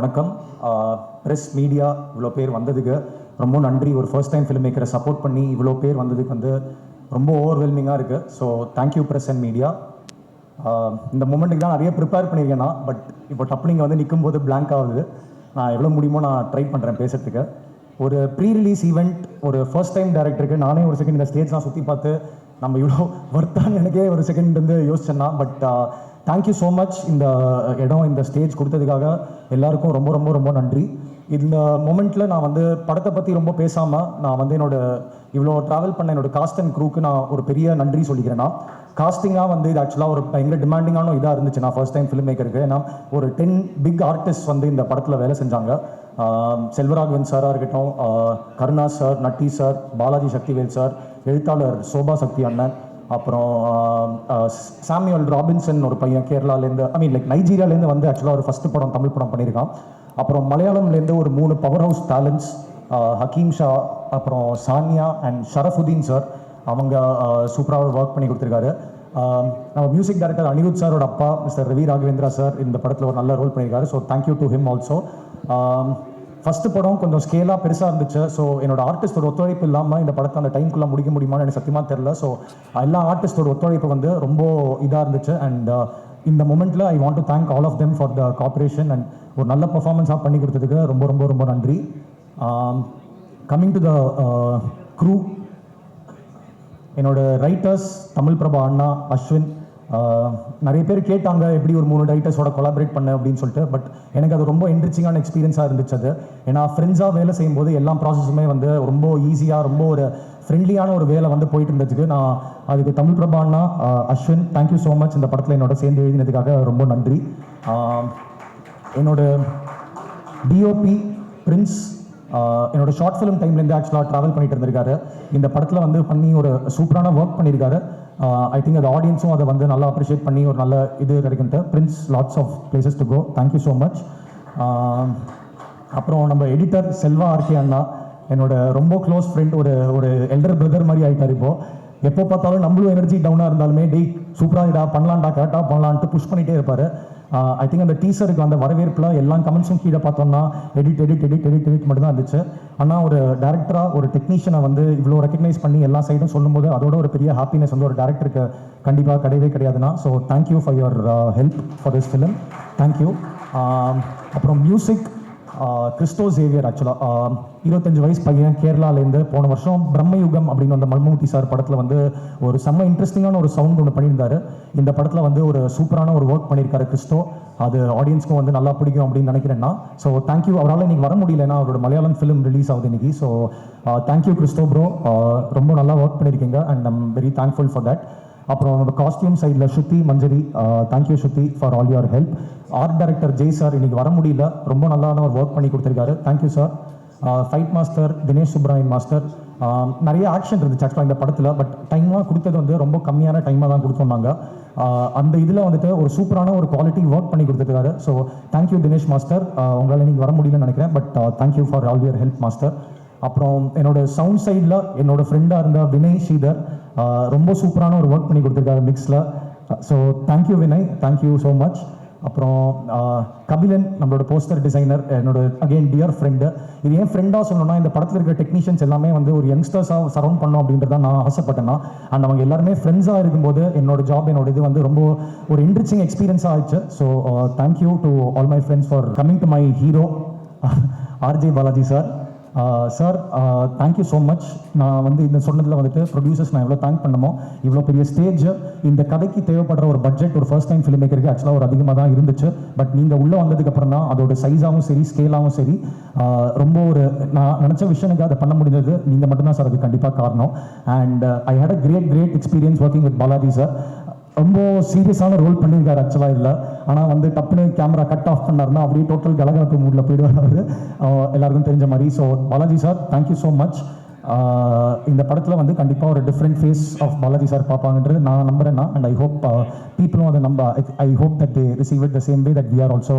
வணக்கம். Press media இவ்வளோ பேர் வந்ததுக்கு ரொம்ப நன்றி. ஒரு ஃபர்ஸ்ட் டைம் ஃபிலிம் மேக்கரை சப்போர்ட் பண்ணி இவ்வளோ பேர் வந்ததுக்கு வந்து ரொம்ப ஓவர்வெல்மிங்காக இருக்குது. So thank you press and media. இந்த மூமெண்ட்டுக்கு தான் நிறைய ப்ரிப்பேர் பண்ணியிருக்கேன்னா, பட் இப்போ டப்புனிங்க வந்து நிற்கும் போது பிளாங்க் ஆகுது. நான் எவ்வளோ முடியுமோ நான் ட்ரை பண்ணுறேன் பேசுறதுக்கு. ஒரு ப்ரீ ரிலீஸ் ஈவெண்ட், ஒரு ஃபர்ஸ்ட் டைம் டேரக்டருக்கு நானே ஒரு செகண்ட் இந்த ஸ்டேஜ்லாம் சுற்றி பார்த்து நம்ம இவ்வளோ ஒர்த்தான்னு எனக்கே ஒரு செகண்ட் வந்து யோசிச்சேன்னா, பட் தேங்க்யூ ஸோ மச். இந்த இடம், இந்த ஸ்டேஜ் கொடுத்ததுக்காக எல்லாருக்கும் ரொம்ப ரொம்ப ரொம்ப நன்றி. இந்த மொமெண்ட்டில் நான் வந்து படத்தை பற்றி ரொம்ப பேசாமல் நான் வந்து இவ்வளோ ட்ராவல் பண்ண என்னோட காஸ்ட் அண்ட் க்ரூக்கு நான் ஒரு பெரிய நன்றி சொல்லிக்கிறேன்னா, காஸ்டிங்காக வந்து இது ஆக்சுவலாக ஒரு பயங்கர டிமாண்டிங்கான இதாக இருந்துச்சு நான் ஃபர்ஸ்ட் டைம் ஃபிலிம் மேக்கருக்கு. ஏன்னா ஒரு 10 பிக் ஆர்டிஸ்ட் வந்து இந்த படத்தில் வேலை செஞ்சாங்க. செல்வராகவன் சாராக இருக்கட்டும், கருணா சார், நட்டி சார், பாலாஜி சக்திவேல் சார், எழுத்தாளர் சோபா சக்தி அண்ணன், அப்புறம் சாமியல் ராபின்சன் ஒரு பையன் கேரளாலேருந்து, நைஜீரியாலேருந்து வந்து ஆக்சுவலாக ஒரு ஃபஸ்ட்டு படம் தமிழ் படம் பண்ணியிருக்கான். அப்புறம் மலையாளம்லேருந்து ஒரு 3 power house talents, Hakeem Shah, அப்புறம் சானியா அண்ட் ஷரஃபுதீன் சார், அவங்க சூப்பராக ஒர்க் பண்ணி கொடுத்துருக்காரு. நம்ம மியூசிக் டைரக்டர் அனிருத் சாரோட அப்பா மிஸ்டர் ரவி ராகவேந்திரா சார் இந்த படத்தில் ஒரு நல்ல ரோல் பண்ணியிருக்காரு. So thank you to him also. First படம் கொஞ்சம் ஸ்கேலாக பெருசாக இருந்துச்சு. ஸோ என்னோட ஆர்டிஸ்டோட ஒத்துழைப்பு இல்லாமல் இந்த படத்தை அந்த டைம்குள்ளே முடிக்க முடியுமான்னு எனக்கு சத்தியமாக தெரில. ஸோ எல்லா ஆர்டிஸ்டோட ஒத்துழைப்பு வந்து ரொம்ப இதாக இருந்துச்சு. அண்ட் இந்த மொமெண்ட்டில் I want to thank all of them for the cooperation and ஒரு நல்ல பர்ஃபார்மன்ஸாக பண்ணி கொடுத்ததுக்கு ரொம்ப ரொம்ப ரொம்ப நன்றி. கம்மிங் டு த க்ரூ, என்னோட ரைட்டர்ஸ் தமிழ் பிரபா அண்ணா, அஸ்வின், நிறைய பேர் கேட்டாங்க எப்படி ஒரு 3 ரைட்டர்ஸோட கொலாபரேட் பண்ண அப்படின்னு சொல்லிட்டு. பட் எனக்கு அது ரொம்ப என்ரிச்சிங்கான எக்ஸ்பீரியன்ஸாக இருந்துச்சு அது. ஏன்னா ஃப்ரெண்ட்ஸாக வேலை செய்யும்போது எல்லா ப்ராசஸுமே வந்து ரொம்ப ஈஸியாக, ரொம்ப ஒரு ஃப்ரெண்ட்லியான ஒரு வேலை வந்து போயிட்டு இருந்ததுக்கு நான் அதுக்கு தமிழ் பிரபா அண்ணா, அஸ்வின், தேங்க்யூ ஸோ மச். இந்த படத்தில் என்னோட சேர்ந்து எழுதினதுக்காக ரொம்ப நன்றி. என்னோட டிஓபி பிரின்ஸ் என்னோட ஷார்ட் ஃபிலிம் டைம்லேருந்து ஆக்சுவலாக ட்ராவல் பண்ணிட்டு இருந்திருக்காரு. இந்த படத்தில் வந்து பண்ணி ஒரு சூப்பரான ஒர்க் பண்ணியிருக்காரு. ஐ திங்க் அது ஆடியன்ஸும் அதை வந்து நல்லா அப்ரிஷியேட் பண்ணி ஒரு நல்ல இது கிடைக்குன்ட்டு. Prince, lots of places to go, thank you so much. அப்புறம் நம்ம எடிட்டர் செல்வா ஆர்கே அண்ணா, என்னோட ரொம்ப க்ளோஸ் ஃப்ரெண்ட், ஒரு எல்டர் பிரதர் மாதிரி ஆகிட்டார். இப்போது எப்போ பார்த்தாலும் நம்மளும் எனர்ஜி டவுனாக இருந்தாலுமே டேய் சூப்பராகிடா, பண்ணலான்டா, கரெக்டாக பண்ணலான்ட்டு புஷ் பண்ணிகிட்டே இருப்பார். ஐ திங்க் அந்த டீசருக்கு அந்த வரவேற்பில் எல்லா கமெண்ட்ஸும் கீழே பார்த்தோம்னா எடிட் மட்டும் தான் இருந்துச்சு. ஆனால் ஒரு டேரக்டராக ஒரு டெக்னீஷியனை வந்து இவ்வளோ ரெக்கக்னைஸ் பண்ணி எல்லா சைடும் சொல்லும்போது அதோட ஒரு பெரிய ஹாப்பினஸ் வந்து ஒரு டேரக்டருக்கு கண்டிப்பாக கிடையவே கிடையாதுன்னா. So thank you for your help for this film, thank you. அப்புறம் மியூசிக் கிறிஸ்டோ சேவியர், ஆக்சுவலாக 25 வயசு பையன், கேரளாலேருந்து. போன வருஷம் பிரம்மயுகம் அப்படின்னு அந்த மல்மூட்டி சார் படத்தில் வந்து ஒரு செம்ம இன்ட்ரெஸ்டிங்கான ஒரு சவுண்ட் ஒன்று பண்ணியிருந்தாரு. இந்த படத்தில் வந்து ஒரு சூப்பரான ஒரு ஒர்க் பண்ணியிருக்காரு கிறிஸ்டோ. அது ஆடியன்ஸ்க்கும் வந்து நல்லா பிடிக்கும் அப்படின்னு நினைக்கிறேன்னா. So thank you. அவரால் இன்றைக்கி வர முடியலன்னா அவரோட மலையாளம் ஃபிலிம் ரிலீஸ் ஆகுது இன்றைக்கி. ஸோ தேங்க்யூ கிறிஸ்டோ ப்ரோ, ரொம்ப நல்லா ஒர்க் பண்ணியிருக்கீங்க and I'm very thankful for that. அப்புறம் நம்ம காஸ்டியூம் சைடில் Shruti Manjari, thank you Shruti for all your help. Art director Jai sir இன்றைக்கி வர முடியல, ரொம்ப நல்லான ஒரு ஒர்க் பண்ணி கொடுத்துருக்காரு, thank you sir. Fight master Dinesh Subbarayan master, நிறைய ஆக்ஷன் இருந்துச்சு ஆக்சுவலாக இந்த படத்தில். பட் டைமாக கொடுத்தது வந்து ரொம்ப கம்மியான டைமாக தான் கொடுத்தோம்னாங்க. அந்த இதில் வந்துட்டு ஒரு சூப்பரான ஒரு குவாலிட்டி ஒர்க் பண்ணி கொடுத்துருக்காரு. So thank you Dinesh master. உங்களால் இன்றைக்கி வர முடியலன்னு நினைக்கிறேன், but thank you for all your help master. அப்புறம் என்னோட சவுண்ட் சைடில் என்னோட ஃப்ரெண்டாக இருந்த வினய் ஸ்ரீதர், ரொம்ப சூப்பரான ஒரு ஒர்க் பண்ணி கொடுத்துருக்காரு மிக்ஸில். So thank you Vinay, thank you so much. அப்புறம் கபிலன், நம்மளோட போஸ்டர் டிசைனர், என்னோட அகெயின் டியர் ஃப்ரெண்டு. இது ஏன் ஃப்ரெண்டாக சொல்லணும்னா, இந்த படத்தில் இருக்கிற டெக்னீஷியன்ஸ் எல்லாமே வந்து ஒரு யங்ஸ்டர்ஸாக சரௌண்ட் பண்ணோம் அப்படின்றத நான் ஆசைப்பட்டேன்னா. அண்ட் அவங்க எல்லாருமே ஃப்ரெண்ட்ஸாக இருக்கும்போது என்னோட ஜாப், என்னோட இது வந்து ரொம்ப ஒரு என்ரிச்சிங் எக்ஸ்பீரியன்ஸாக ஆயிடுச்சு. So thank you to all my friends for coming to my hero RJ Balaji sir. Sir thank you so much. நான் வந்து இந்த சொன்னதில் வந்துட்டு ப்ரொடியூசர்ஸ் நான் எவ்வளோ தேங்க் பண்ணமோ, இவ்வளோ பெரிய ஸ்டேஜ், இந்த கதைக்கு தேவைப்படுற ஒரு பட்ஜெட் ஒரு ஃபர்ஸ்ட் டைம் ஃபிலிம் மேக்கருக்கு ஆக்சுவலாக ஒரு அதிகமாக தான் இருந்துச்சு. பட் நீங்கள் உள்ளே வந்ததுக்கப்புறம் தான் அதோட சைஸாகவும் சரி, ஸ்கேலாகவும் சரி, ரொம்ப ஒரு நான் நினச்ச விஷயனுக்கு அதை பண்ண முடிஞ்சது நீங்கள் மட்டும்தான் சார், அது கண்டிப்பாக காரணம். And I had a great experience working with Balaji sir. ரொம்ப சீரியஸான ரோல் பண்ணியிருக்காரு ஆக்சுவலாக இல்லை. ஆனால் வந்து டப்புனு கேமரா கட் ஆஃப் பண்ணார்னா அப்படியே டோட்டல் கலகலப்பு மூடில் போயிடுவார் அவர், எல்லாருக்கும் தெரிஞ்ச மாதிரி. So Balaji sir thank you so much. இந்த படத்தில் வந்து கண்டிப்பாக ஒரு different face of Balaji sir பார்ப்பாங்கன்றது நான் நம்புறேன்னா. அண்ட் ஐ ஹோப் பீப்புளும் அதை I hope that they receive it the same way that we are also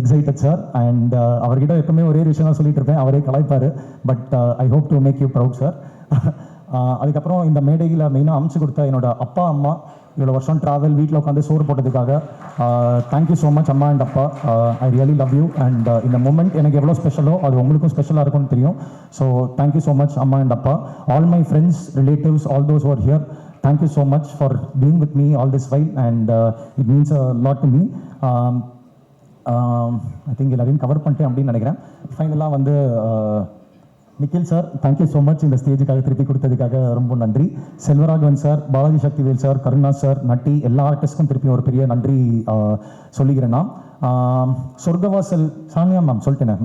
excited sir. And அவர்கிட்ட எப்பவுமே ஒரே விஷயம் தான் சொல்லிட்டு இருப்பேன், அவரே கலாய்ப்பார். But I hope to make you proud sir. அதுக்கப்புறம் இந்த மேடையில் மெயினாக அமைச்சு கொடுத்த என்னோட அப்பா அம்மா, இவ்வளோ வருஷம் ட்ராவல் வீட்டில் உட்காந்து சோறு போட்டதுக்காக தேங்க்யூ ஸோ மச் அம்மா அண்ட் அப்பா. I really love you and இந்த மூமெண்ட் எனக்கு எவ்வளோ ஸ்பெஷலோ அது உங்களுக்கும் ஸ்பெஷலாக இருக்கும்னு தெரியும். ஸோ தேங்க்யூ ஸோ மச் அம்மா அண்ட் அப்பா. All my friends, relatives, all those are here, thank you so much for being with me all this while and it means a lot to me. I think எல்லாரையும் cover பண்ணிட்டேன் அப்படின்னு நினைக்கிறேன். ஃபைனலாக வந்து Nikhil sir, thank you so much இந்த ஸ்டேஜுக்காக திருப்பி கொடுத்ததுக்காக ரொம்ப நன்றி. Selvaraghavan sir, Balaji Sakthivel sir, Karuna sir, Natty எல்லா ஆர்டிஸ்ட்க்கும் திருப்பி ஒரு பெரிய நன்றி சொல்லிக்கிறேன் நான். சொர்க்கவாசல் சானியா மேம் சொல்லிட்டேன்.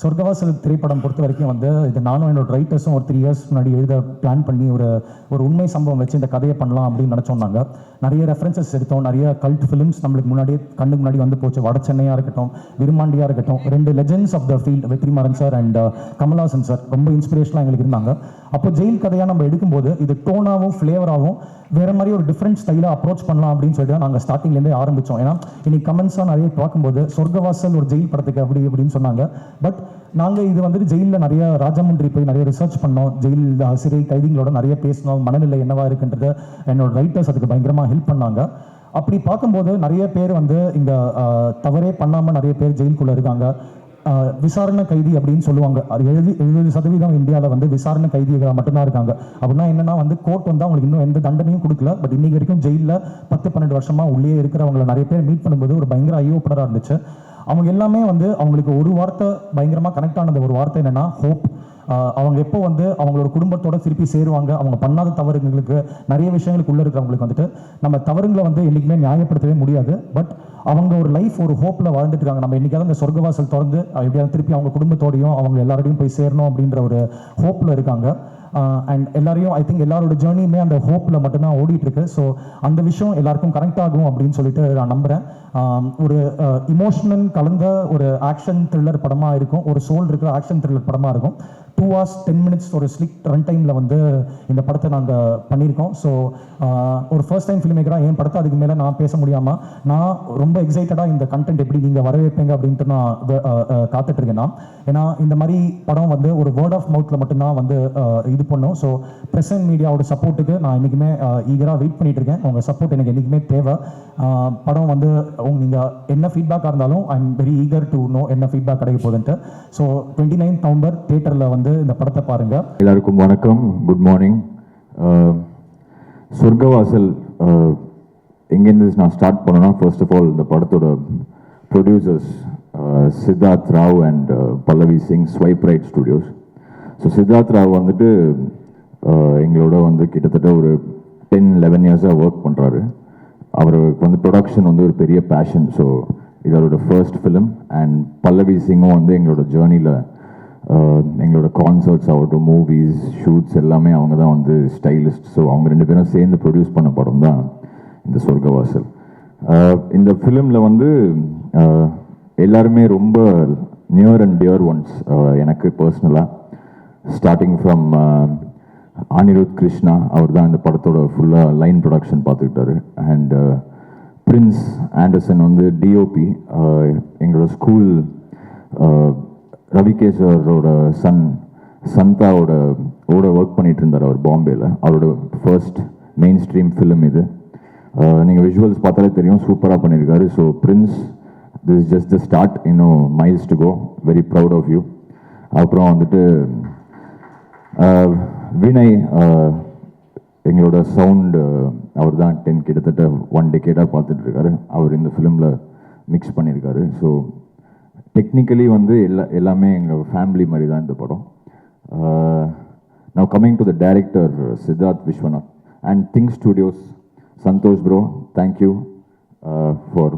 சொர்க்கவாசல் திரைப்படம் பொறுத்த வரைக்கும் வந்து இது நானும் என்னோட ரைட்டர்ஸும் ஒரு 3 years முன்னாடி எழுத பிளான் பண்ணி ஒரு உண்மை சம்பவம் வச்சு இந்த கதையை பண்ணலாம் அப்படின்னு நினச்சோம். நாங்கள் நிறைய ரெஃபரன்சஸ் எடுத்தோம், நிறைய கல்ட் ஃபிலிம்ஸ் நம்மளுக்கு முன்னாடியே கண்ணுக்கு முன்னாடி வந்து போச்சு. வட சென்னையாக இருக்கட்டும், விருமாண்டியாக இருக்கட்டும், 2 legends of the field Vetrimaaran sir and Kamal Haasan sir ரொம்ப இன்ஸ்பிரேஷனாக எங்களுக்கு இருந்தாங்க. அப்போ ஜெயில் கதையாக நம்ம எடுக்கும்போது இது டோனாகவும் ஃப்ளேவராகவும் வேறு மாதிரி ஒரு டிஃப்ரெண்ட் ஸ்டைலாக அப்ரோச் பண்ணலாம் அப்படின்னு சொல்லிட்டு நாங்கள் ஸ்டார்டிங்லேருந்தே ஆரம்பித்தோம். ஏன்னா இன்னைக்கு கமெண்ட்ஸாக நிறைய பார்க்கும்போது சொர்க்கவாசல் ஒரு ஜெயில் படத்துக்கு அப்படின்னு சொன்னாங்க. பட் நாங்கள் இது வந்துட்டு ஜெயிலில் நிறைய ராஜமந்திரி போய் நிறைய ரிசர்ச் பண்ணோம், ஜெயில் சிறை கைதிகளோட நிறைய பேசினோம், மனநிலை என்னவா இருக்குன்றது என்னோட ரைட்டர்ஸ் அதுக்கு பயங்கரமாக ஹெல்ப் பண்ணாங்க. அப்படி பார்க்கும்போது நிறைய பேர் வந்து இங்கே தவறே பண்ணாமல் நிறைய பேர் ஜெயிலுக்குள்ளே இருக்காங்க. விசாரணை கைதி அப்படின்னு சொல்லுவாங்க. அது 70% இந்தியாவில் வந்து விசாரணை கைதிகள் மட்டும்தான் இருக்காங்க. அப்படின்னா என்னன்னா வந்து கோர்ட் வந்து அவங்களுக்கு இன்னும் எந்த தண்டனையும் கொடுக்கல. பட் இன்னைக்கு வரைக்கும் ஜெயிலில் 10-12 வருஷமா உள்ளே இருக்கிறவங்களை நிறைய பேர் மீட் பண்ணும்போது ஒரு பயங்கர ஐயோப்படராக இருந்துச்சு. அவங்க எல்லாமே வந்து அவங்களுக்கு ஒரு வார்த்தை பயங்கரமாக கனெக்ட் ஆனது. ஒரு வார்த்தை என்னன்னா ஹோப். அவங்க எப்போ வந்து அவங்களோட குடும்பத்தோட திருப்பி சேருவாங்க, அவங்க பண்ணாத தவறுங்களுக்கு நிறைய விஷயங்களுக்கு உள்ள இருக்கிறவங்களுக்கு வந்துட்டு நம்ம தவறுங்களை வந்து என்றைக்குமே நியாயப்படுத்தவே முடியாது. பட் அவங்க ஒரு லைஃப் ஒரு ஹோப்பில் வாழ்ந்துட்டு இருக்காங்க. நம்ம என்றைக்காவது அந்த சொர்க்கவாசல் திறந்து எப்படியாவது திருப்பி அவங்க குடும்பத்தோடையும் அவங்க எல்லாரோடையும் போய் சேரணும் அப்படின்ற ஒரு ஹோப்பில் இருக்காங்க. அண்ட் எல்லாரையும் ஐ திங்க் எல்லாரோட ஜேர்னியுமே அந்த ஹோப்பில் மட்டும்தான் ஓடிட்டு இருக்கு. ஸோ அந்த விஷயம் எல்லாருக்கும் கனெக்ட் ஆகும் அப்படின்னு சொல்லிட்டு நான் நம்புகிறேன். ஒரு இமோஷனல் கலந்த ஒரு ஆக்ஷன் த்ரில்லர் படமாக இருக்கும், ஒரு சோல் இருக்கிற ஆக்ஷன் த்ரில்லர் படமாக இருக்கும். 2 hours 10 minutes ஒரு ஸ்லிக் ரன் டைமில் வந்து இந்த படத்தை நாங்கள் பண்ணியிருக்கோம். ஸோ ஒரு ஃபர்ஸ்ட் டைம் ஃபிலிம் மேக்கராக என் படத்தை அதுக்கு மேலே நான் பேச முடியாமல் நான் ரொம்ப எக்ஸைட்டடாக இந்த கண்டென்ட் எப்படி நீங்கள் வரவேற்பீங்க அப்படின்ட்டு நான் காத்துட்ருக்கேன் நான். ஏன்னா இந்த மாதிரி படம் வந்து ஒரு வேர்ட் ஆஃப் மவுத்தில் மட்டும்தான் வந்து இது பண்ணும். ஸோ ப்ரெஸ் அண்ட் மீடியாவோட சப்போர்ட்டுக்கு நான் என்றைக்குமே ஈகராக வெயிட் பண்ணிட்டு இருக்கேன். உங்கள் சப்போர்ட் எனக்கு என்றைக்குமே தேவை. படம் வந்து நீங்கள் என்ன ஃபீட்பேக்காக இருந்தாலும் ஐ am very eager to know என்ன ஃபீட்பேக் கிடைக்க போகுதுன்ட்டு. ஸோ 29 நவம்பர் தியேட்டரில் வந்து இந்த படத்தை பாருங்க. எல்லாருக்கும் வணக்கம், குட் மார்னிங். சொர்க்கவாசல் எங்கேருந்து நான் ஸ்டார்ட் பண்ணேன்னா, ஃபர்ஸ்ட் ஆஃப் ஆல் இந்த படத்தோட producers Siddharth Rao and Pallavi Singh, swipe right studios. So Siddharth Rao வந்துட்டு எங்களோட வந்து கிட்டத்தட்ட ஒரு 10-11 இயர்ஸாக ஒர்க் பண்ணுறாரு. அவருக்கு வந்து ப்ரொடக்ஷன் வந்து ஒரு பெரிய பேஷன். ஸோ இது அவரோட ஃபர்ஸ்ட் ஃபிலிம். அண்ட் பல்லவி சிங்கும் வந்து எங்களோட ஜேர்னியில் எங்களோட கான்சர்ட்ஸ் ஆகட்டும், மூவிஸ், ஷூட்ஸ் எல்லாமே அவங்க தான் வந்து ஸ்டைலிஸ்ட். ஸோ அவங்க 2 பேரும் சேர்ந்து ப்ரொடியூஸ் பண்ண படம் தான் இந்த சொர்க்கவாசல். இந்த ஃபிலிமில் வந்து எல்லாருமே ரொம்ப நியர் அண்ட் டியர் ஒன்ஸ் எனக்கு பர்சனலாக. ஸ்டார்டிங் ஃப்ரம் அனிருத் கிருஷ்ணா, அவர் தான் இந்த படத்தோட ஃபுல்லாக லைன் ப்ரொடக்ஷன் பார்த்துக்கிட்டாரு. அண்ட் பிரின்ஸ் ஆண்டர்சன் வந்து டிஓபி, எங்களோட ஸ்கூல் ரவிகேஸ்வரோட சன் சந்தாவோட ஒர்க் பண்ணிட்டு இருந்தார் அவர் பாம்பேயில். அவரோட ஃபர்ஸ்ட் மெயின் ஸ்ட்ரீம் ஃபிலிம் இது. நீங்கள் விஷுவல்ஸ் பார்த்தாலே தெரியும், சூப்பராக பண்ணியிருக்காரு. So Prince, this is just the start, இன்னும் miles to go. Very proud of you. அப்புறம் வந்துட்டு வினய், எங்களோட சவுண்டு அவர் தான் கிட்டத்தட்ட 1 decade பார்த்துட்டு இருக்காரு. அவர் இந்த ஃபிலிமில் மிக்ஸ் பண்ணியிருக்காரு. ஸோ டெக்னிக்கலி வந்து எல்லாமே எங்கள் ஃபேமிலி மாதிரி தான் இந்த படம். Now coming to the director Siddharth Viswanath and Think Studios. Santhosh bro, thank you for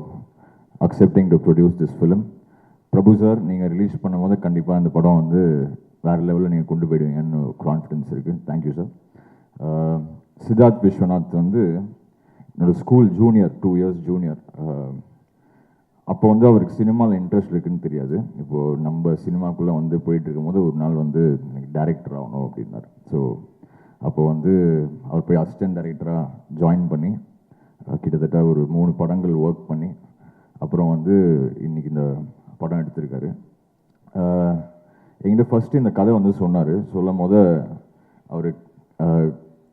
accepting to produce this film. Prabhu sir, நீங்கள் ரிலீஸ் பண்ணும்போது கண்டிப்பாக இந்த படம் வந்து வேறு லெவலில் நீங்கள் கொண்டு போயிடுவீங்கன்னு கான்ஃபிடன்ஸ் இருக்குது. Thank you sir. சித்தார்த் விஸ்வநாத் வந்து என்னோடய ஸ்கூல் ஜூனியர், 2 years ஜூனியர். அப்போ வந்து அவருக்கு சினிமாவில் இன்ட்ரெஸ்ட் இருக்குதுன்னு தெரியாது. இப்போது நம்ம சினிமாக்குள்ளே வந்து போயிட்டு இருக்கும்போது ஒரு நாள் வந்து எனக்கு டைரக்டர் ஆகணும் அப்படின்னாரு. ஸோ அப்போ வந்து அவர் போய் அசிஸ்டன்ட் டைரக்டராக ஜாயின் பண்ணி கிட்டத்தட்ட ஒரு 3 படங்கள் ஒர்க் பண்ணி அப்புறம் வந்து இன்றைக்கி இந்த படம் எடுத்திருக்காரு. என்கிட்ட ஃபஸ்ட்டு இந்த கதை வந்து சொன்னார். சொல்லும் போது அவர்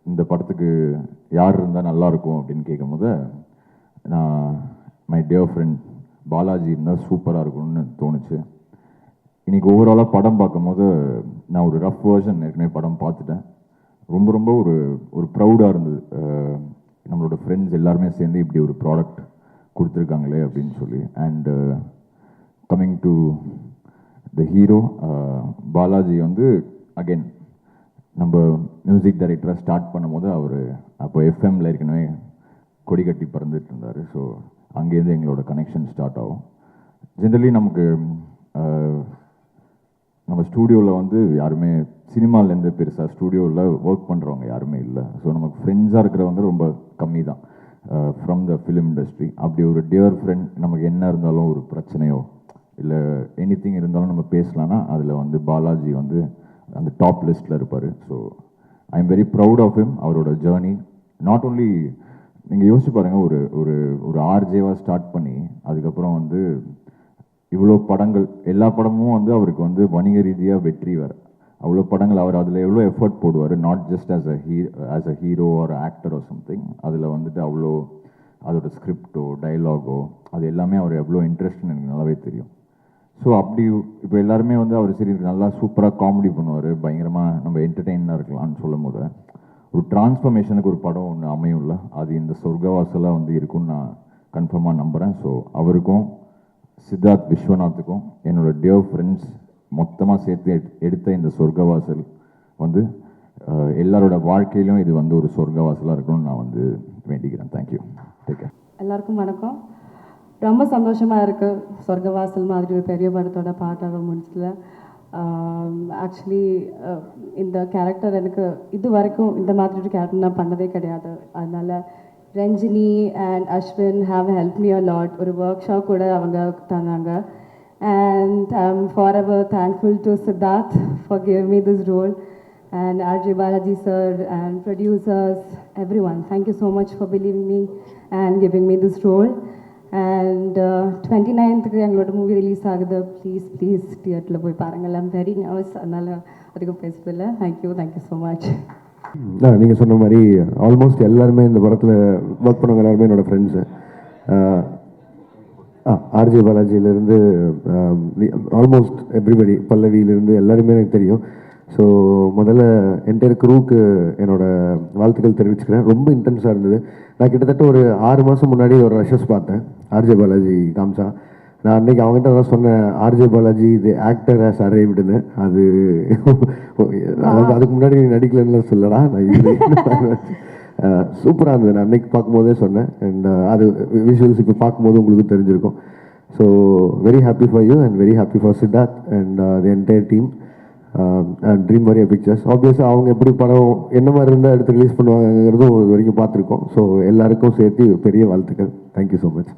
இந்த படத்துக்கு யார் இருந்தால் நல்லாயிருக்கும் அப்படின்னு கேட்கும்போது நான் மை டியர் ஃப்ரெண்ட் பாலாஜி இருந்தால் சூப்பராக இருக்கும்னு தோணுச்சு. இன்றைக்கி ஓவராலாக படம் பார்க்கும்போது நான் ஒரு ரஃப் வேர்ஷன் ஏற்கனவே படம் பார்த்துட்டேன். ரொம்ப ரொம்ப ஒரு ஒரு ப்ரௌடாக இருந்தது. நம்மளோட ஃப்ரெண்ட்ஸ் எல்லாருமே சேர்ந்து இப்படி ஒரு ப்ராடக்ட் கொடுத்துருக்காங்களே அப்படின்னு சொல்லி. And coming to the hero Balaji வந்து அகெயின் நம்ம மியூசிக் டைரக்டராக ஸ்டார்ட் பண்ணும்போது அவர் அப்போ எஃப்எம்மில் ஏற்கனவே கொடி கட்டி பறந்துட்டு இருந்தார். ஸோ அங்கேருந்து எங்களோட கனெக்ஷன் ஸ்டார்ட் ஆகும். ஜென்ரலி நமக்கு நம்ம ஸ்டூடியோவில் வந்து யாருமே சினிமாலேருந்து பெருசாக ஸ்டூடியோவில் ஒர்க் பண்ணுறவங்க யாருமே இல்லை. ஸோ நமக்கு ஃப்ரெண்ட்ஸாக இருக்கிறவங்க ரொம்ப கம்மி தான் ஃப்ரம் த ஃபிலிம் இண்டஸ்ட்ரி. அப்படி ஒரு டியர் ஃப்ரெண்ட் நமக்கு என்ன இருந்தாலும் ஒரு பிரச்சனையோ இல்லை எனிதிங் இருந்தாலும் நம்ம பேசலான்னா அதில் வந்து பாலாஜி வந்து அந்த டாப் லிஸ்ட்டில் இருப்பார். So I am very proud of him. அவரோட ஜேர்னி நாட் ஓன்லி நீங்கள் யோசிச்சு பாருங்கள், ஒரு ஒரு ஒரு ஆர்ஜேவாக ஸ்டார்ட் பண்ணி அதுக்கப்புறம் வந்து இவ்வளோ படங்கள், எல்லா படமும் வந்து அவருக்கு வந்து வணிக ரீதியாக வெற்றி வேறு. அவ்வளோ படங்கள் அவர் அதில் எவ்வளோ எஃபர்ட் போடுவார், not just as a hero R actor or something. அதில் வந்துட்டு அவ்வளோ அதோட ஸ்கிரிப்டோ டைலாகோ அது எல்லாமே அவர் எவ்வளோ இன்ட்ரெஸ்ட்னு எனக்கு நல்லாவே தெரியும். ஸோ அப்படி இப்போ எல்லாருமே வந்து அவர் சரி நல்லா சூப்பராக காமெடி பண்ணுவார், பயங்கரமாக நம்ம என்டர்டெயினாக இருக்கலாம்னு சொல்லும் போது ஒரு டிரான்ஸ்ஃபர்மேஷனுக்கு ஒரு படம் ஒன்று அமையும்ல, அது இந்த சொர்க்கவாசலாக வந்து இருக்குன்னு நான் கன்ஃபார்மாக நம்புகிறேன். ஸோ அவருக்கும் சித்தார்த் விஸ்வநாத்துக்கும் என்னோட டியர் ஃப்ரெண்ட்ஸ் மொத்தமாக சேர்த்து எடுத்த இந்த சொர்க்கவாசல் வந்து எல்லாரோட வாழ்க்கையிலும் இது வந்து ஒரு சொர்க்கவாசலாக இருக்கணும்னு நான் வந்து வேண்டிக்கிறேன். தேங்க்யூ. Take care. எல்லாருக்கும் வணக்கம். ரொம்ப சந்தோஷமாக இருக்குது சொர்க்கவாசல் மாதிரி ஒரு பெரிய படத்தோட பாட்டாக முடிச்சதில். ஆக்சுவலி இந்த கேரக்டர் எனக்கு இது வரைக்கும் இந்த மாதிரி ஒரு கேரக்டர் நான் பண்ணதே கிடையாது. அதனால் Ranjini and Ashwin have help me a lot. ஒரு ஒர்க் ஷாப் கூட அவங்க தந்தாங்க. And I am forever thankful to Siddharth for give me this role and RJ Balaji sir and producers, everyone. Thank you so much for believing me and giving me this role. And 29th எங்களோட movie release ஆகுது. Please தியேட்டரில் போய் பாருங்கள். I'm very nervous, அதனால் அதுக்கும் பேசுறதில்ல. Thank you so much. நீங்கள் சொன்ன மாதிரி ஆல்மோஸ்ட் எல்லாருமே இந்த படத்தில் ஒர்க் பண்ணவங்க எல்லாருமே என்னோடய ஃப்ரெண்ட்ஸு. ஆர்ஜே பாலாஜியிலேருந்து ஆல்மோஸ்ட் எவ்ரிபடி, பல்லவியிலேருந்து எல்லாருமே எனக்கு தெரியும். ஸோ முதல்ல என்டையர் க்ரூவுக்கு என்னோடய வாழ்த்துக்கள் தெரிவிச்சுக்கிறேன். ரொம்ப இன்டென்ஸாக இருந்தது. நான் கிட்டத்தட்ட ஒரு 6 மாதம் முன்னாடி ஒரு ரஷஸ் பார்த்தேன் ஆர்ஜே பாலாஜி காம்சா. நான் அன்றைக்கி அவங்ககிட்ட தான் சொன்னேன், RJ Balaji the actor has அரைவ்டுன்னு. அது அதாவது அதுக்கு முன்னாடி நீ நடிக்கலன்னு சொல்லடா, நான் இது சூப்பராக இருந்தது. நான் அன்றைக்கி பார்க்கும்போதே சொன்னேன். அண்ட் அது விஷுவல்ஸ் இப்போ பார்க்கும்போது உங்களுக்கு தெரிஞ்சிருக்கும். So very happy for you and very happy for Siddharth and the entire team. Dream Warrior Pictures ஆப்வியஸாக அவங்க எப்படி படம் என்ன மாதிரி இருந்தால் எடுத்து ரிலீஸ் பண்ணுவாங்கிறதும் இது வரைக்கும் பார்த்துருக்கோம். ஸோ எல்லாருக்கும் சேர்த்து பெரிய வாழ்த்துக்கள். Thank you so much.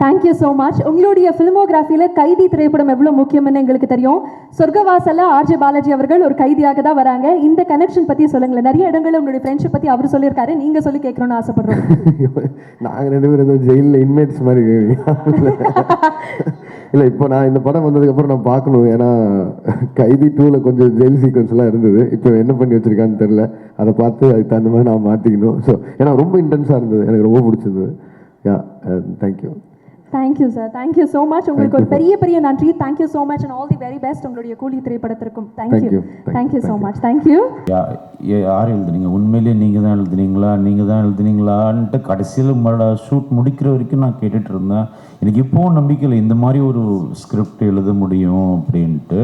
Thank you so much. உங்களுடைய ஃபிலிமோகிராஃபியில் கைதி திரைப்படம் எவ்வளோ முக்கியம்னு எங்களுக்கு தெரியும். சொர்க்கவாசலில் ஆர்ஜே பாலாஜி அவர்கள் ஒரு கைதியாக தான் வராங்க. இந்த கனெக்ஷன் பற்றி சொல்லுங்களேன். நிறைய இடங்களில் உங்களுடைய ஃப்ரெண்ட்ஷிப் பற்றி அவர் சொல்லியிருக்காரு, நீங்கள் சொல்லி கேட்கணும்னு ஆசைப்படுறோம். நாங்கள் 2 பேரும் ஏதோ ஜெயிலில் இன்மேட்ஸ் மாதிரி இல்லை. இப்போ நான் இந்த படம் வந்ததுக்கப்புறம் நான் பார்க்கணும். ஏன்னா கைதி 2ல் கொஞ்சம் ஜெயில் சீக்வன்ஸ்லாம் இருந்தது. இப்போ என்ன பண்ணி வச்சுருக்கான்னு தெரில. அதை பார்த்து அதுக்கு தகுந்த மாதிரி நான் மாற்றிக்கணும். ஸோ ஏன்னா ரொம்ப இன்டென்ஸாக இருந்தது, எனக்கு ரொம்ப பிடிச்சிருந்தது. Yeah, thank you. Thank you sir. Thank you so much. உங்களுக்கு ஒரு பெரிய நன்றி. Thank you so much and all the very best உங்களுடைய கூலி திரைப்படத்திற்கும். Thank you so much. தேங்க்யூ. யார் எழுதுனீங்க? உண்மையிலேயே நீங்கள் தான் எழுதுனீங்களான்ட்டு கடைசியில் ஷூட் முடிக்கிற வரைக்கும் நான் கேட்டுட்டு இருந்தேன். எனக்கு இப்போவும் நம்பிக்கை இல்லை இந்த மாதிரி ஒரு ஸ்கிரிப்ட் எழுத முடியும் அப்படின்ட்டு.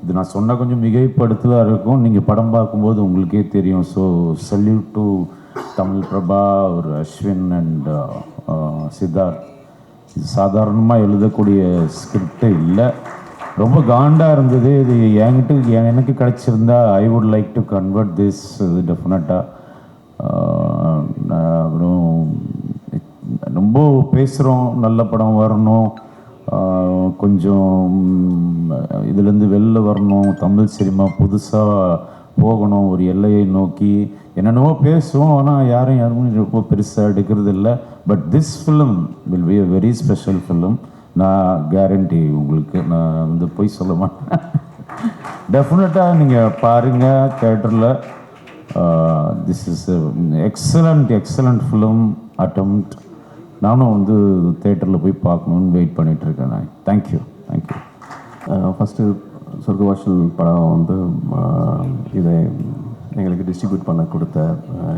இது நான் சொன்னால் கொஞ்சம் மிகைப்படுத்தலாக இருக்கும், நீங்கள் படம் பார்க்கும்போது உங்களுக்கே தெரியும். So salute to Tamil Prabha, ஒரு அஸ்வின் அண்ட் சித்தார்த். இது சாதாரணமாக எழுதக்கூடிய ஸ்கிரிப்டே இல்லை, ரொம்ப காண்டாக இருந்தது. இது எனக்கு கிடச்சிருந்தா I would like to convert this டெஃபினட்டாக. அப்புறம் ரொம்ப பேசுகிறோம், நல்ல படம் வரணும், கொஞ்சம் இதுலேருந்து வெளில வரணும், தமிழ் சினிமா புதுசாக போகணும், ஒரு எல்லையை நோக்கி என்னென்னவோ பேசுவோம். ஆனால் யாரும் ரொம்ப பெருசாக எடுக்கிறது இல்லை. But this film will be a very special film. நான் கேரண்டி உங்களுக்கு, நான் வந்து போய் சொல்ல மாட்டேன். டெஃபினட்டாக நீங்கள் பாருங்கள் தியேட்டரில். This is excellent film attempt. நானும் வந்து தேட்டரில் போய் பார்க்கணுன்னு வெயிட் பண்ணிகிட்ருக்கேன். நான் தேங்க்யூ. ஃபஸ்ட்டு சொர்க்கவாசல் படம் வந்து இதை எங்களுக்கு டிஸ்ட்ரிபியூட் பண்ண கொடுத்த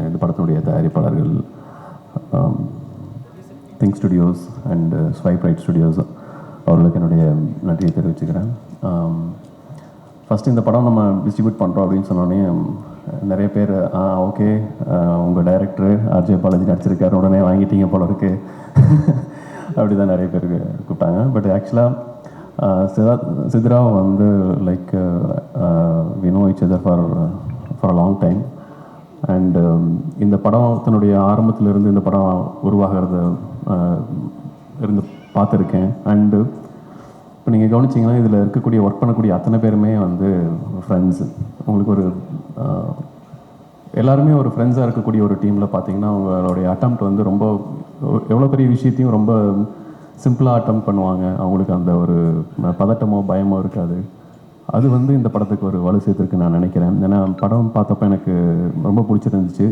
இந்த படத்தினுடைய தயாரிப்பாளர்கள் think studios and swipe right studios அவர்களுக்கு என்னுடைய நன்றியை தெரிவிச்சுக்கிறேன். ஃபஸ்ட்டு இந்த படம் நம்ம டிஸ்ட்ரிபியூட் பண்ணுறோம் அப்படின்னு சொன்னோடனே நிறைய பேர் ஓகே உங்கள் டைரக்டர் ஆர்ஜே பாலாஜி நடிச்சிருக்காரு, உடனே வாங்கிட்டீங்க போல இருக்கு அப்படி தான் நிறைய பேர் கூப்பிட்டாங்க. பட் ஆக்சுவலாக சித்ராவ் வந்து like we know each other for a long time. அண்ட் இந்த படத்தினுடைய ஆரம்பத்திலிருந்து இந்த படம் உருவாகிறத இருந்து பார்த்துருக்கேன். அண்டு இப்போ நீங்கள் கவனிச்சிங்கன்னா இதில் இருக்கக்கூடிய ஒர்க் பண்ணக்கூடிய அத்தனை பேருமே வந்து ஃப்ரெண்ட்ஸு. உங்களுக்கு ஒரு எல்லாருமே ஒரு ஃப்ரெண்ட்ஸாக இருக்கக்கூடிய ஒரு டீமில் பார்த்தீங்கன்னா அவங்களுடைய அட்டம்ப்ட் வந்து ரொம்ப எவ்வளோ பெரிய விஷயத்தையும் ரொம்ப சிம்பிளாக அட்டம்ப்ட் பண்ணுவாங்க. அவங்களுக்கு அந்த ஒரு பதட்டமோ பயமோ இருக்காது. அது வந்து இந்த படத்துக்கு ஒரு வலு சேர்த்துருக்குன்னு நான் நினைக்கிறேன். ஏன்னா படம் பார்த்தப்ப எனக்கு ரொம்ப பிடிச்சிருந்துச்சு.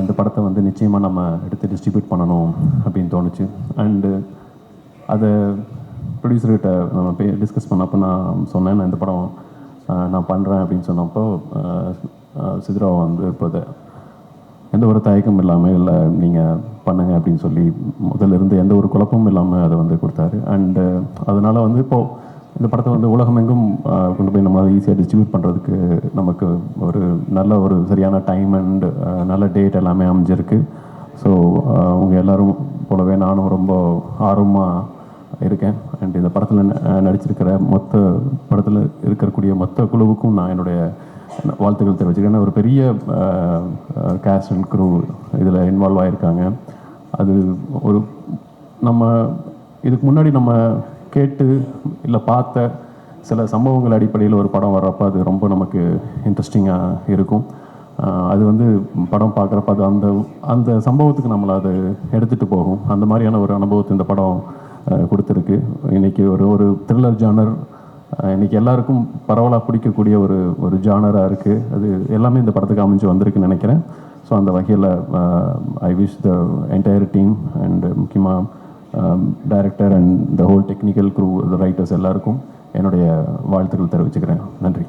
இந்த படத்தை வந்து நிச்சயமாக நம்ம எடுத்து டிஸ்ட்ரிபியூட் பண்ணணும் அப்படின்னு தோணுச்சு. அண்டு அதை ப்ரொடியூசர்கிட்ட நம்ம டிஸ்கஸ் பண்ணப்போ நான் சொன்னேன், நான் இந்த படம் நான் பண்ணுறேன் அப்படின்னு சொன்னப்போ சித்ராவை வந்து இப்போ எந்த ஒரு தயக்கம் இல்லாமல் இல்லை நீங்கள் பண்ணுங்க அப்படின்னு சொல்லி முதல்ல இருந்து எந்த ஒரு குழப்பமும் இல்லாமல் அதை வந்து கொடுத்தாரு. அண்டு அதனால் வந்து இப்போது இந்த படத்தை வந்து உலகமெங்கும் கொண்டு போய் நம்மளால் ஈஸியாக டிஸ்ட்ரிபியூட் பண்ணுறதுக்கு நமக்கு ஒரு நல்ல ஒரு சரியான டைம் அண்ட் நல்ல டேட் எல்லாமே அமைஞ்சிருக்கு. ஸோ உங்கள் எல்லோரும் போலவே நானும் ரொம்ப ஆர்வமாக இருக்கேன். அண்ட் இந்த படத்தில் நடிச்சிருக்கிற படத்தில் இருக்கக்கூடிய மொத்த குழுவுக்கும் நான் என்னுடைய வாழ்த்துக்கள் தெரிவிச்சுக்கிறேன். ஏன்னா ஒரு பெரிய கேஸ்ட் அண்ட் க்ரூ இதில் இன்வால்வ் ஆகியிருக்காங்க. அது ஒரு நம்ம இதுக்கு முன்னாடி நம்ம கேட்டு இல்லை பார்த்த சில சம்பவங்கள் அடிப்படையில் ஒரு படம் வர்றப்போ அது ரொம்ப நமக்கு இன்ட்ரெஸ்டிங்காக இருக்கும். அது வந்து படம் பார்க்குறப்ப அது அந்த அந்த சம்பவத்துக்கு நம்மளை அது எடுத்துகிட்டு போகும். அந்த மாதிரியான ஒரு அனுபவத்தை இந்த படம் கொடுத்துருக்கு. இன்றைக்கி ஒரு த்ரில்லர் ஜானர் இன்றைக்கி எல்லாருக்கும் பரவலாக பிடிக்கக்கூடிய ஒரு ஜானராக இருக்குது. அது எல்லாமே இந்த படத்துக்கு அமைஞ்சு வந்திருக்குன்னு நினைக்கிறேன். ஸோ அந்த வகையில் I wish the entire team and முக்கியமாக director and the whole technical crew writers எல்லாருக்கும் என்னுடைய வாழ்த்துக்கள் தெரிவிச்சுக்கிறேன். நன்றி.